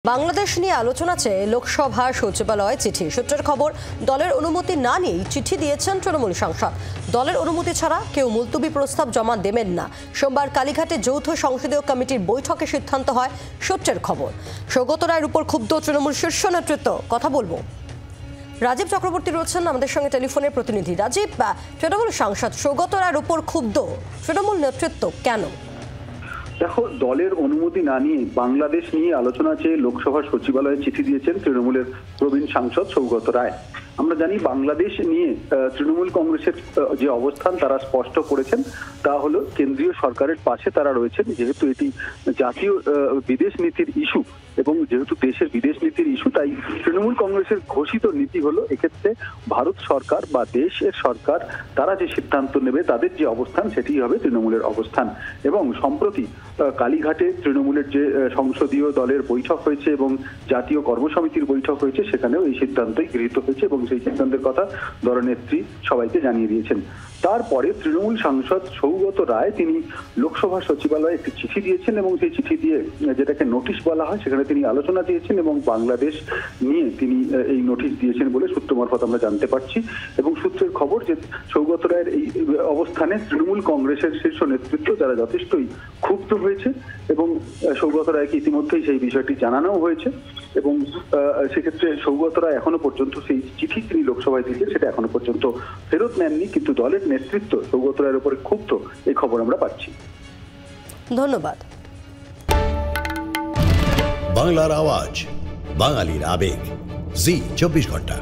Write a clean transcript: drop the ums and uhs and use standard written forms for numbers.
বাংলাদেশ নিয়ে আলোচনা চেয়ে লোকসভা সচিবালয়ে চিঠি। সূত্রের খবর, দলের অনুমতি না নিয়েই চিঠি দিয়েছেন তৃণমূল সাংসদ। দলের অনুমতি ছাড়া কেউ মুলতবি প্রস্তাব জমা দেবেন না। সোমবার কালীঘাটে যৌথ সংসদীয় কমিটির বৈঠকে সিদ্ধান্ত হয়। সূত্রের খবর, সৌগত রায়ের উপর ক্ষুব্ধ তৃণমূল শীর্ষ নেতৃত্ব। কথা বলবো, রাজীব চক্রবর্তী রয়েছেন আমাদের সঙ্গে টেলিফোনের প্রতিনিধি। রাজীব, তৃণমূল সাংসদ সৌগত রায়ের উপর ক্ষুব্ধ তৃণমূল নেতৃত্ব কেন? দেখো, দলের অনুমতি না নিয়ে বাংলাদেশ নিয়ে আলোচনা চেয়ে লোকসভা সচিবালয়ে চিঠি দিয়েছেন তৃণমূলের প্রবীণ সাংসদ সৌগত রায়। আমরা জানি বাংলাদেশ নিয়ে তৃণমূল কংগ্রেসের যে অবস্থান তারা স্পষ্ট করেছেন, তা হলো কেন্দ্রীয় সরকারের পাশে তারা রয়েছেন। যেহেতু এটি জাতীয় বিদেশ নীতির ইস্যু এবং যেহেতু দেশের বিদেশ নীতির ইস্যু, তাই তৃণমূল কংগ্রেসের ঘোষিত নীতি হলো এক্ষেত্রে ভারত সরকার বা দেশের সরকার তারা যে সিদ্ধান্ত নেবে, তাদের যে অবস্থান সেটি হবে তৃণমূলের অবস্থান। এবং সম্প্রতি কালীঘাটে তৃণমূলের যে সংসদীয় দলের বৈঠক হয়েছে এবং জাতীয় কর্মসমিতির বৈঠক হয়েছে, সেখানেও এই সিদ্ধান্তই গৃহীত হয়েছে এবং সেই সিদ্ধান্তের কথা দলনেত্রী সবাইকে জানিয়ে দিয়েছেন। তারপরে তৃণমূল সাংসদ সৌগত রায় তিনি লোকসভা সচিবালয়ে একটি চিঠি দিয়েছেন এবং সেই চিঠি দিয়ে, যেটাকে নোটিশ বলা হয়, সেখানে তিনি আলোচনা দিয়েছেন এবং বাংলাদেশ নিয়ে তিনি এই নোটিশ দিয়েছেন বলে সূত্র মারফত আমরা জানতে পারছি। এবং সূত্রের খবর যে সৌগত রায়ের এই অবস্থানে তৃণমূল কংগ্রেসের শীর্ষ নেতৃত্ব তারা যথেষ্টই ক্ষুব্ধ হয়েছে এবং সৌগত রায়কে ইতিমধ্যেই সেই বিষয়টি জানানো হয়েছে। এবং সেক্ষেত্রে সৌগত রায় এখনো পর্যন্ত সেই চিঠি তিনি লোকসভায় দিয়েছেন সেটা এখনো পর্যন্ত ফেরত নেননি, কিন্তু দলের নেতৃত্ব সৌগত রায়ের উপরে ক্ষুব্ধ, এই খবর আমরা পাচ্ছি। ধন্যবাদ। বাংলার আওয়াজ, বাঙালির আবেগ, জি 24 ঘন্টা।